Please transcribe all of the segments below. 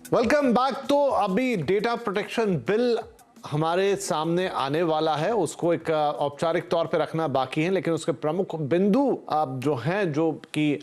Welcome back. तो अभी data protection bill हमारे सामने आने वाला है, उसको एक औपचारिक तौर पे रखना बाकी है, लेकिन उसके प्रमुख बिंदु जो हैं, जो कि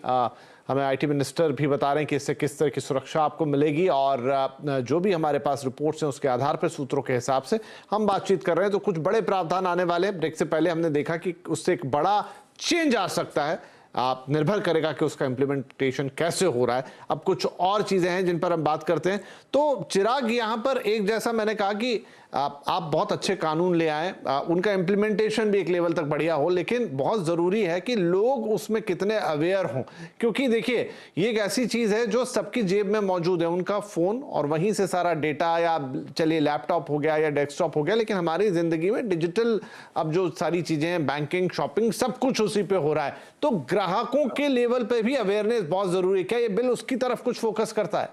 हमें आईटी मिनिस्टर भी बता रहे हैं कि इससे किस तरह की सुरक्षा आपको मिलेगी, और जो भी हमारे पास रिपोर्ट्स हैं उसके आधार पर सूत्रों के हिसाब से हम बातचीत कर रहे हैं। तो कुछ बड़े प्रावधान आने वाले हैं। ब्रेक से पहले हमने देखा कि उससे एक बड़ा चेंज आ सकता है, आप निर्भर करेगा कि उसका इंप्लीमेंटेशन कैसे हो रहा है। अब कुछ और चीजें हैं जिन पर हम बात करते हैं। तो चिराग, यहां पर एक जैसा मैंने कहा कि आप बहुत अच्छे कानून ले आए, उनका इंप्लीमेंटेशन भी एक लेवल तक बढ़िया हो, लेकिन बहुत जरूरी है कि लोग उसमें कितने अवेयर हों, क्योंकि देखिए ये एक ऐसी चीज है जो सबकी जेब में मौजूद है, उनका फोन, और वहीं से सारा डेटा, या चलिए लैपटॉप हो गया या डेस्कटॉप हो गया, लेकिन हमारी जिंदगी में डिजिटल अब जो सारी चीजें हैं, बैंकिंग, शॉपिंग, सब कुछ उसी पे हो रहा है। तो ग्राहकों के लेवल पे भी अवेयरनेस बहुत जरूरी है। क्या ये बिल उसकी तरफ कुछ फोकस करता है?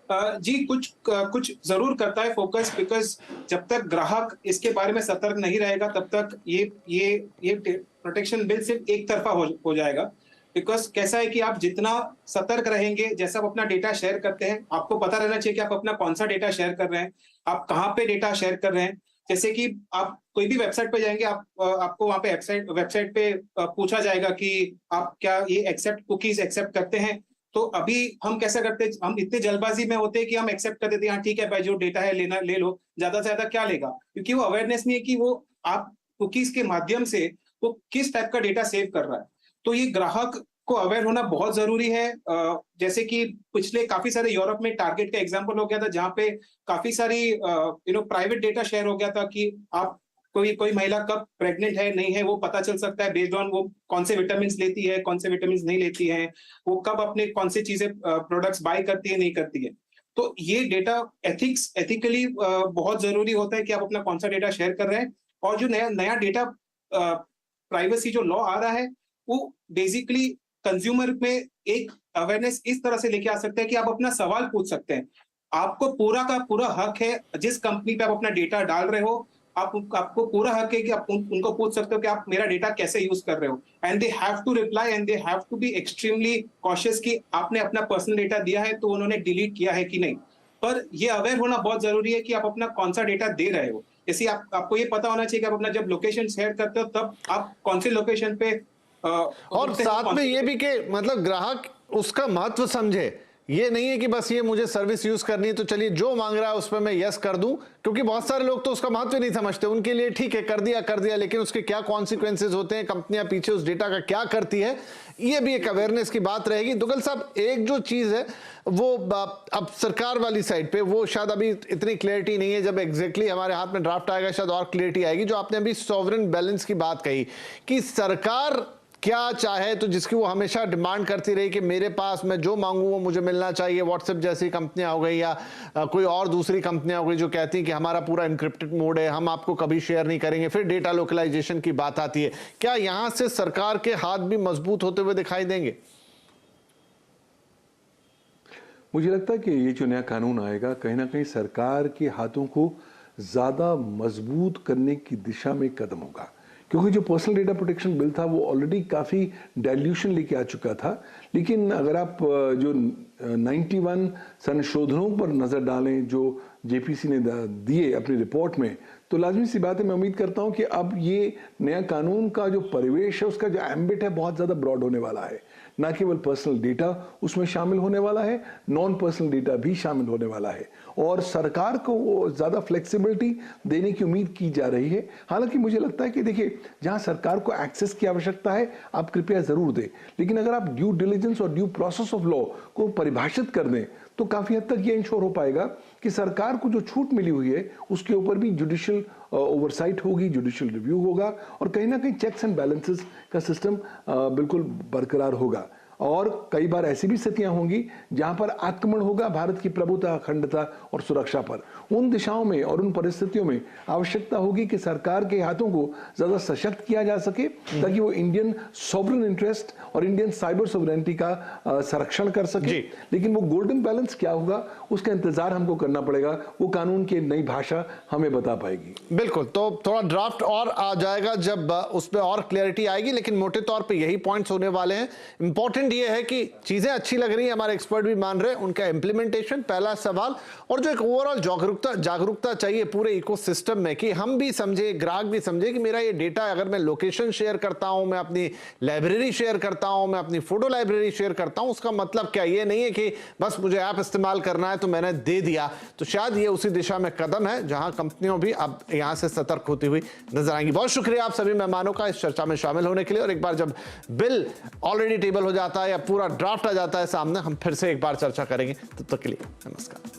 जी, कुछ जरूर करता है फोकस, बिकॉज जब तक ग्राहक इसके बारे में सतर्क नहीं रहेगा तब तक ये प्रोटेक्शन बिल सिर्फ एक तरफा हो जाएगा। बिकॉज कैसा है कि आप जितना सतर्क रहेंगे, जैसा आप अपना डेटा शेयर करते हैं, आपको पता रहना चाहिए कि आप अपना कौन सा डेटा शेयर कर रहे हैं, आप कहाँ पे डेटा शेयर कर रहे हैं। जैसे कि आप कोई भी वेबसाइट पे जाएंगे, आपको वहां पे वेबसाइट पे पूछा जाएगा कि आप क्या ये कुकीज एक्सेप्ट करते हैं। तो अभी हम कैसा करते हैं, हम इतने जल्दबाजी में होते हैं कि हम एक्सेप्ट कर देते हैं, हाँ ठीक है भाई, जो डेटा है लेना ले लो, ज्यादा से ज्यादा क्या लेगा, क्योंकि वो अवेयरनेस नहीं है कि वो आप कुकीज के माध्यम से वो किस टाइप का डेटा सेव कर रहा है। तो ये ग्राहक को अवेयर होना बहुत जरूरी है। जैसे कि पिछले काफी सारे यूरोप में टारगेट का एग्जांपल हो गया था, जहां पे काफी सारी प्राइवेट डेटा शेयर हो गया था कि आप कोई महिला कब प्रेग्नेंट है नहीं है वो पता चल सकता है बेस्ड ऑन वो कौन से विटामिन लेती है, कौन से विटामिन नहीं लेती है, वो कब अपने कौन से चीजें प्रोडक्ट्स बाय करती है नहीं करती है। तो ये डेटा एथिकली बहुत जरूरी होता है कि आप अपना कौन सा डेटा शेयर कर रहे हैं। और जो नया नया डेटा प्राइवेसी जो लॉ आ रहा है, वो बेसिकली कंज्यूमर में एक अवेयरनेस इस तरह से लेके आ सकता है कि आप अपना सवाल पूछ सकते हैं। आपको पूरा का पूरा हक है, जिस कंपनी पे आप अपना डेटा डाल रहे हो, आपको पूरा हक है कि आप उनको पूछ सकते हो कि आप मेरा डेटा कैसे यूज कर रहे हो। And they have to reply and they have to be extremely cautious कि आपने अपना पर्सनल डेटा दिया है तो उन्होंने डिलीट किया है कि नहीं। पर ये अवेयर होना बहुत जरूरी है कि आप अपना कौन सा डेटा दे रहे हो। जैसे आपको ये पता होना चाहिए कि आप अपना जब लोकेशन शेयर करते हो तब आप कौन से लोकेशन पे और साथ में ये भी कि मतलब ग्राहक उसका महत्व समझे। ये नहीं है कि बस ये मुझे सर्विस यूज करनी है तो चलिए जो मांग रहा है उस पर मैं यस कर दूं, क्योंकि बहुत सारे लोग तो उसका महत्व नहीं समझते। उनके लिए ठीक है, कर दिया, लेकिन उसके क्या कॉन्सिक्वेंसेज होते हैं, कंपनियां पीछे उस डेटा का क्या करती है, ये भी एक अवेयरनेस की बात रहेगी। दुग्गल साहब, एक जो चीज है वो अब सरकार वाली साइड पे वो शायद अभी इतनी क्लियरिटी नहीं है। जब एग्जैक्टली हमारे हाथ में ड्राफ्ट आएगा शायद और क्लियरिटी आएगी। जो आपने अभी सॉवरेन बैलेंस की बात कही कि सरकार क्या चाहे तो जिसकी वो हमेशा डिमांड करती रही कि मेरे पास मैं जो मांगू वो मुझे मिलना चाहिए। व्हाट्सएप जैसी कंपनियां हो गई या कोई और दूसरी कंपनियां हो गई जो कहती हैं कि हमारा पूरा इनक्रिप्टेड मोड है, हम आपको कभी शेयर नहीं करेंगे। फिर डेटा लोकलाइजेशन की बात आती है। क्या यहां से सरकार के हाथ भी मजबूत होते हुए दिखाई देंगे? मुझे लगता है कि ये जो नया कानून आएगा कहीं ना कहीं सरकार के हाथों को ज्यादा मजबूत करने की दिशा में कदम होगा, क्योंकि जो पर्सनल डेटा प्रोटेक्शन बिल था वो ऑलरेडी काफ़ी डाइल्यूशन लेके आ चुका था। लेकिन अगर आप जो 91 संशोधनों पर नज़र डालें जो जेपीसी ने दिए अपनी रिपोर्ट में, तो लाजमी सी बात है, मैं उम्मीद करता हूं कि अब ये नया कानून का जो परिवेश है, उसका जो एम्बिट है, बहुत ज़्यादा ब्रॉड होने वाला है। ना केवल पर्सनल डेटा उसमें शामिल होने वाला है, नॉन पर्सनल डेटा भी शामिल होने वाला है, और सरकार को ज़्यादा फ्लेक्सिबिलिटी देने की उम्मीद की जा रही है। हालांकि मुझे लगता है कि देखिए, जहां सरकार को एक्सेस की आवश्यकता है आप कृपया ज़रूर दें, लेकिन अगर आप ड्यू डिलिजेंस और ड्यू प्रोसेस ऑफ लॉ को परिभाषित कर दें तो काफ़ी हद तक ये इंश्योर हो पाएगा कि सरकार को जो छूट मिली हुई है उसके ऊपर भी जुडिशियल ओवरसाइट होगी, जुडिशियल रिव्यू होगा, और कहीं ना कहीं चेक्स एंड बैलेंसेस का सिस्टम बिल्कुल बरकरार होगा। और कई बार ऐसी भी स्थितियां होंगी जहां पर आक्रमण होगा भारत की प्रभुता, अखंडता और सुरक्षा पर। उन दिशाओं में और उन परिस्थितियों में आवश्यकता होगी कि सरकार के हाथों को ज्यादा सशक्त किया जा सके, ताकि वो इंडियन सॉवरेन इंटरेस्ट और इंडियन साइबर सॉवरेनिटी का संरक्षण कर सके। लेकिन वो गोल्डन बैलेंस क्या होगा उसका इंतजार हमको करना पड़ेगा, वो कानून की नई भाषा हमें बता पाएगी। बिल्कुल, तो थोड़ा ड्राफ्ट और आ जाएगा जब उस पर और क्लैरिटी आएगी, लेकिन मोटे तौर पर यही पॉइंट्स होने वाले हैं। इंपॉर्टेंट पॉइंट ये है कि चीजें अच्छी लग रही हैं, हमारे एक्सपर्ट भी मान रहे हैं, उनका इंप्लीमेंटेशन पहला सवाल, और जो एक ओवरऑल जागरूकता चाहिए पूरे इकोसिस्टम में कि हम भी समझे, ग्राहक भी समझे कि मेरा ये डेटा, अगर मैं लोकेशन शेयर करता हूं, मैं अपनी लाइब्रेरी शेयर करता हूं, मैं अपनी फोटो लाइब्रेरी शेयर करता हूं, उसका मतलब क्या ये नहीं है कि बस मुझे ऐप इस्तेमाल करना है तो मैंने दे दिया। तो शायद ये उसी दिशा में कदम है जहां कंपनियों भी अब यहां से सतर्क होती हुई नजर आएंगी। बहुत शुक्रिया आप सभी मेहमानों का इस चर्चा में शामिल होने के लिए, और एक बार जब बिल ऑलरेडी टेबल हो जाता है या पूरा ड्राफ्ट आ जाता है सामने, हम फिर से एक बार चर्चा करेंगे। तब तक के लिए नमस्कार।